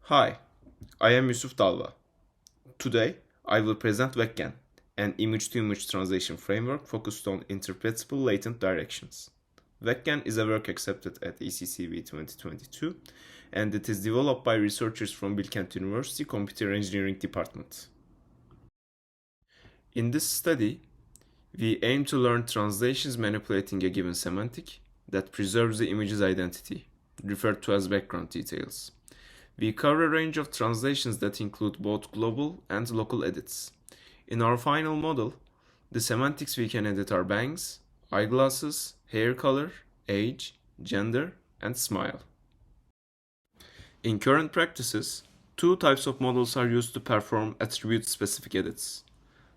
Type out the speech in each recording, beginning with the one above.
Hi, I am Yusuf Dalva. Today, I will present VecGAN, an image-to-image translation framework focused on interpretable latent directions. VecGAN is a work accepted at ECCV 2022, and it is developed by researchers from Bilkent University Computer Engineering Department. In this study, we aim to learn translations manipulating a given semantic that preserves the image's identity, referred to as background details. We cover a range of translations that include both global and local edits. In our final model, the semantics we can edit are bangs, eyeglasses, hair color, age, gender, and smile. In current practices, two types of models are used to perform attribute-specific edits.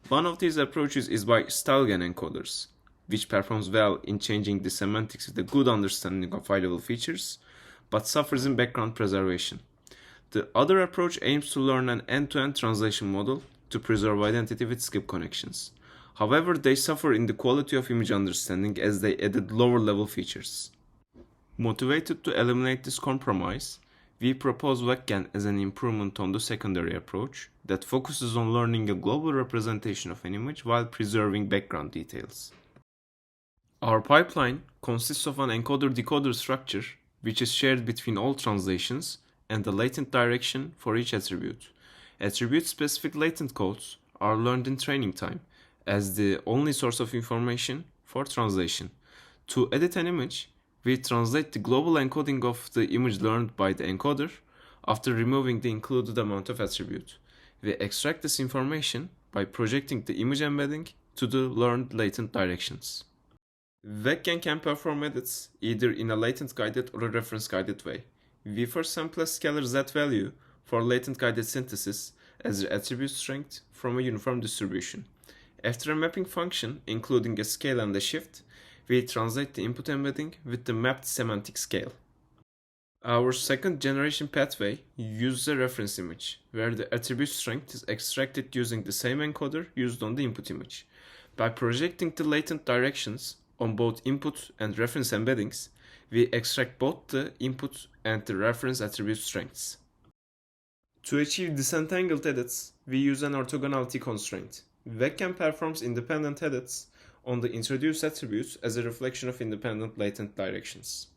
One of these approaches is by StyleGAN encoders, which performs well in changing the semantics with a good understanding of high-level features, but suffers in background preservation. The other approach aims to learn an end-to-end translation model to preserve identity with skip connections. However, they suffer in the quality of image understanding as they added lower-level features. Motivated to eliminate this compromise, we propose VecGAN as an improvement on the secondary approach that focuses on learning a global representation of an image while preserving background details. Our pipeline consists of an encoder-decoder structure which is shared between all translations and the latent direction for each attribute. Attribute-specific latent codes are learned in training time as the only source of information for translation. To edit an image, we translate the global encoding of the image learned by the encoder after removing the included amount of attribute. We extract this information by projecting the image embedding to the learned latent directions. VecGAN can perform edits either in a latent guided or a reference guided way. We first sample a scalar z value for latent guided synthesis as the attribute strength from a uniform distribution. After a mapping function, including a scale and a shift, we translate the input embedding with the mapped semantic scale. Our second generation pathway uses a reference image, where the attribute strength is extracted using the same encoder used on the input image. By projecting the latent directions on both input and reference embeddings, we extract both the input and the reference attribute strengths. To achieve disentangled edits, we use an orthogonality constraint. VecGAN performs independent edits on the introduced attributes as a reflection of independent latent directions.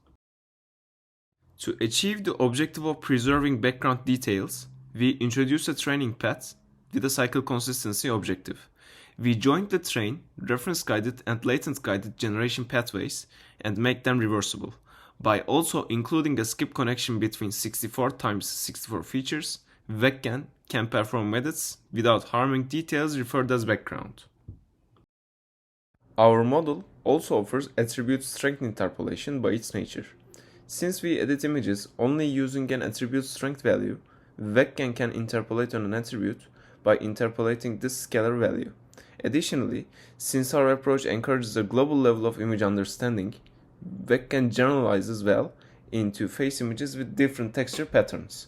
To achieve the objective of preserving background details, we introduce a training path with a cycle consistency objective. We join the train, reference-guided and latent-guided generation pathways and make them reversible, by also including a skip connection between 64 times 64 features. VecGAN can perform edits without harming details referred as background. Our model also offers attribute strength interpolation by its nature. Since we edit images only using an attribute strength value, VecGAN can interpolate on an attribute by interpolating this scalar value. Additionally, since our approach encourages a global level of image understanding, VecGAN generalizes well into face images with different texture patterns.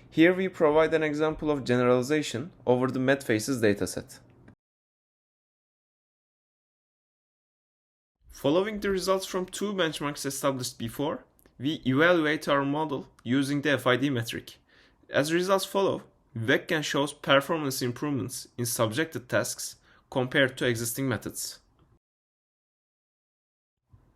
Here we provide an example of generalization over the met faces dataset. Following the results from two benchmarks established before, we evaluate our model using the FID metric. As results follow, VecGAN shows performance improvements in subjected tasks compared to existing methods.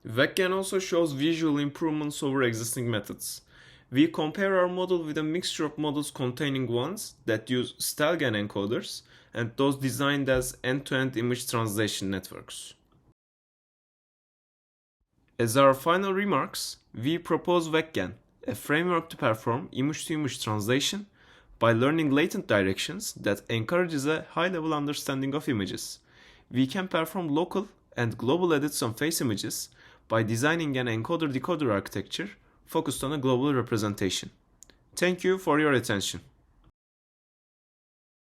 VecGAN also shows visual improvements over existing methods. We compare our model with a mixture of models containing ones that use StyleGAN encoders and those designed as end-to-end image translation networks. As our final remarks, we propose VecGAN, a framework to perform image-to-image translation by learning latent directions that encourages a high-level understanding of images. We can perform local and global edits on face images by designing an encoder-decoder architecture focused on a global representation. Thank you for your attention.